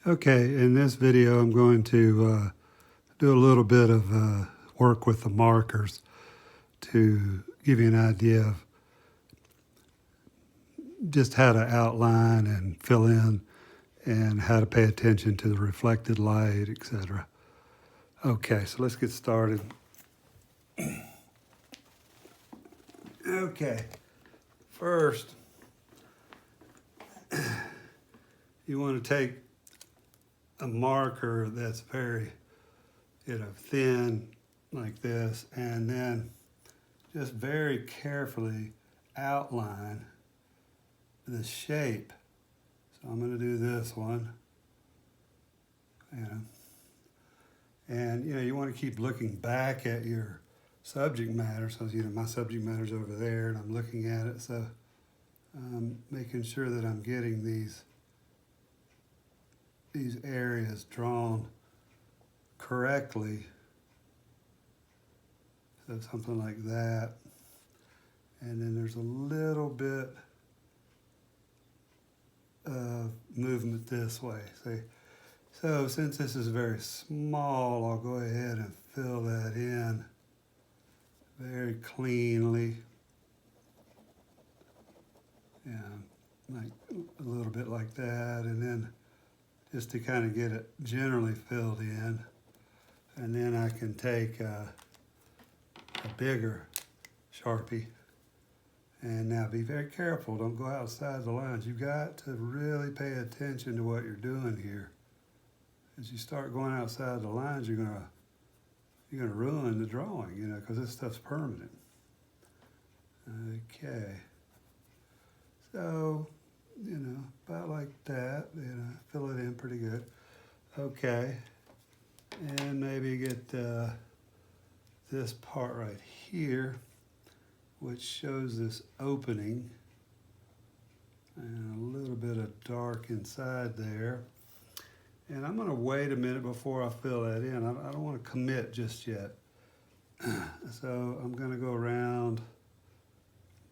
Okay, in this video I'm going to do a little bit of work with the markers to give you an idea of just how to outline and fill in and how to pay attention to the reflected light, etc. Okay, so let's get started. Okay, first you want to take a marker that's very thin like this, and then just very carefully outline the shape. So I'm going to do this one, and you want to keep looking back at your subject matter. So my subject matter's over there, and I'm looking at it. So I'm making sure that I'm getting these areas drawn correctly. So something like that. And then there's a little bit of movement this way. See? So since this is very small, I'll go ahead and fill that in very cleanly. Yeah, like a little bit like that, and then just to kind of get it generally filled in. And then I can take a bigger Sharpie. And now be very careful, don't go outside the lines. You've got to really pay attention to what you're doing here. As you start going outside the lines, you're gonna ruin the drawing, because this stuff's permanent. Okay. So, about like that, fill it in pretty good. Okay. And maybe get this part right here, which shows this opening and a little bit of dark inside there. And I'm going to wait a minute before I fill that in. I don't want to commit just yet. So I'm going to go around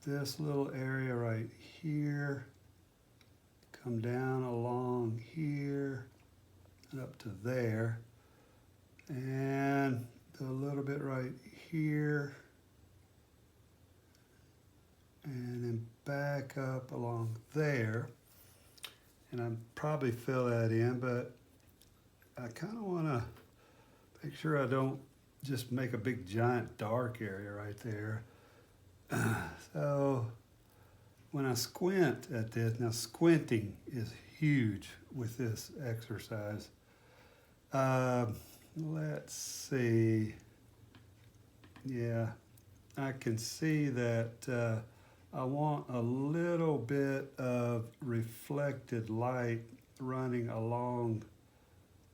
this little area right here, come down along here and up to there, and do a little bit right here, and then back up along there. And I'll probably fill that in, but I kind of want to make sure I don't just make a big giant dark area right there. So when I squint at this, now squinting is huge with this exercise. Let's see. Yeah, I can see that I want a little bit of reflected light running along,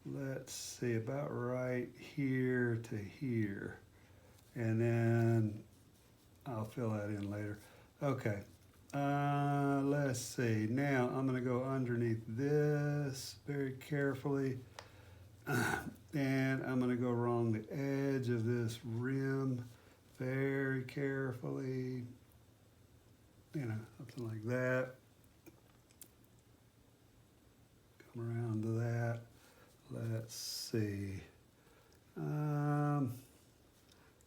let's see, about right here to here. And then I'll fill that in later. Okay, let's see. Now I'm going to go underneath this very carefully. And I'm going to go along the edge of this rim very carefully. Something like that. Come around to that. Let's see.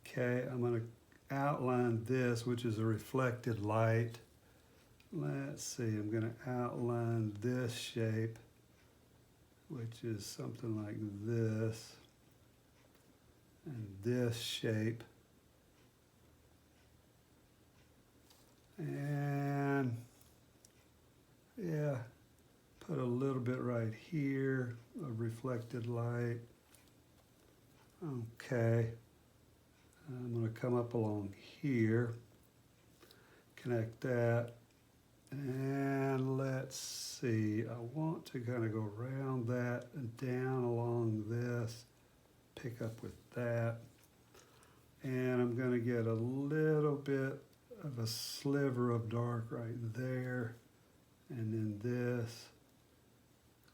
Okay, I'm going to outline this, which is a reflected light. Let's see, I'm going to outline this shape, which is something like this, and this shape. And yeah, put a little bit right here of reflected light. Okay, I'm going to come up along here, connect that, and let's see, I want to kind of go around that and down along this, pick up with that, and I'm going to get a little bit of a sliver of dark right there, and then this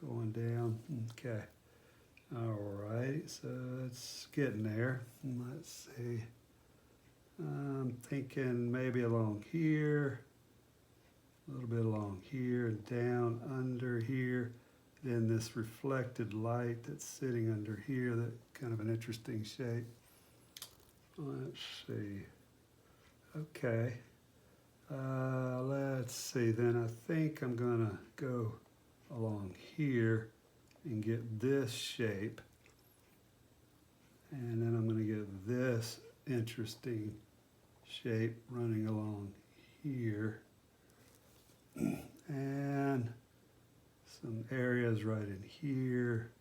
going down. Okay, all right, so it's getting there. Let's see, I'm thinking maybe along here, a little bit along here, and down under here, Then this reflected light that's sitting under here, that kind of an interesting shape. Let's see. Okay. Let's see. Then I think I'm gonna go along here and get this shape. And then I'm gonna get this interesting shape running along here. And some areas right in here,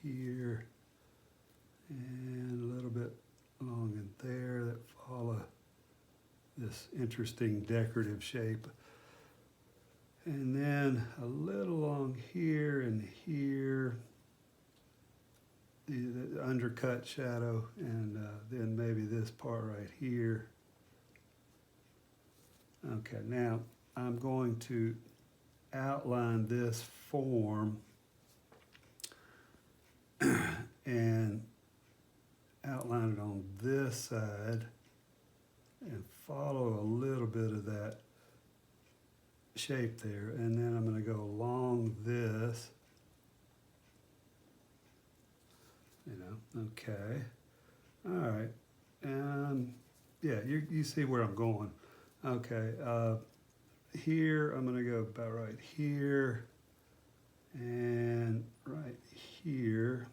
here, and a little bit along in there that follow this interesting decorative shape. And then a little along here and here, the undercut shadow, and then maybe this part right here. Okay, now I'm going to outline this form and outline it on this side and follow a little bit of that shape there. And then I'm going to go along this, you know, okay. All right. And yeah, you see where I'm going. Okay. Here, I'm going to go about right here and right here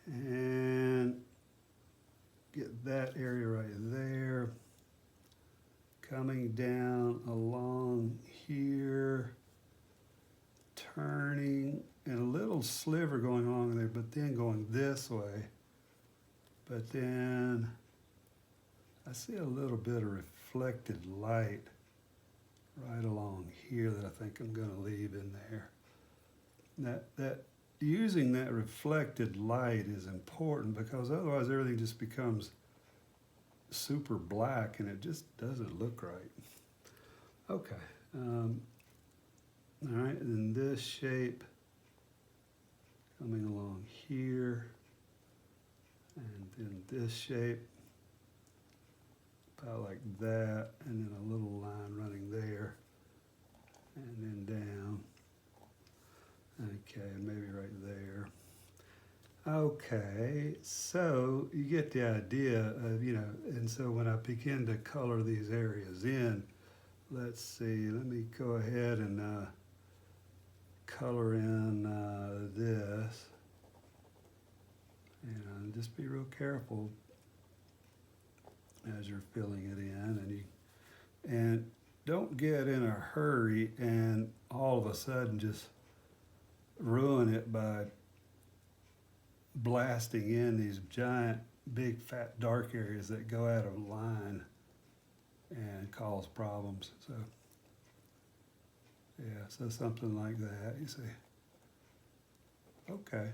and get that area right there, coming down along here, turning, and a little sliver going along there, but then going this way. But then I see a little bit of reflected light right along here that I think I'm going to leave in there. That using that reflected light is important, because otherwise everything just becomes super black and it just doesn't look right. Okay. All right, and then this shape coming along here, and then this shape about like that, and then a little line running there, and then down. Okay, maybe right there. Okay, so you get the idea of, you know, and so when I begin to color these areas in, let's see, let me go ahead and color in this, and just be real careful as you're filling it in, and don't get in a hurry and all of a sudden just ruin it by blasting in these giant, big, fat, dark areas that go out of line and cause problems. So, yeah, so something like that, you see. Okay.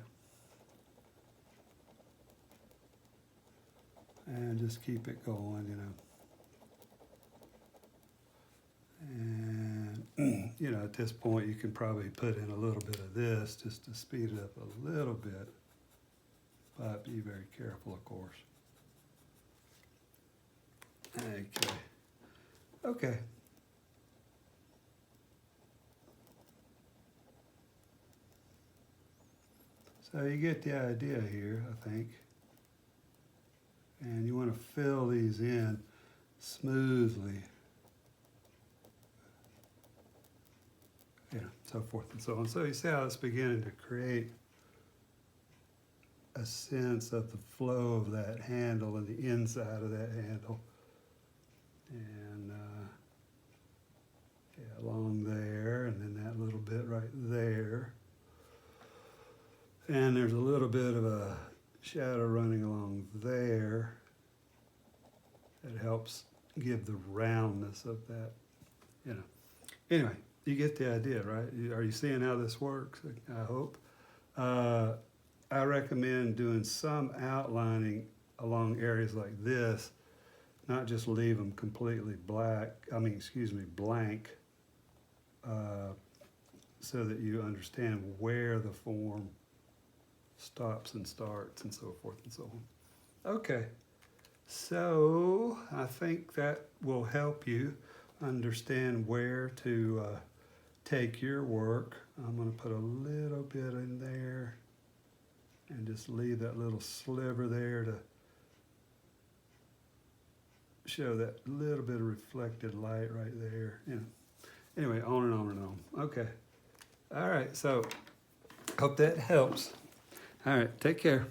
And just keep it going, you know. And, you know, at this point, you can probably put in a little bit of this just to speed it up a little bit. But be very careful, of course. Okay. Okay. So you get the idea here, I think. And you want to fill these in smoothly. Yeah, so forth and so on. So you see how it's beginning to create a sense of the flow of that handle and the inside of that handle. And yeah, along there, and then that little bit right there. And there's a little bit of a shadow running along there that helps give the roundness of that, you know. Anyway, you get the idea, right? Are you seeing how this works? I hope. I recommend doing some outlining along areas like this, not just leave them completely blank, so that you understand where the form stops and starts and so forth and so on. Okay, so I think that will help you understand where to take your work. I'm going to put a little bit in there and just leave that little sliver there to show that little bit of reflected light right there. You know. Anyway, on and on and on. Okay. All right, so hope that helps. All right, take care.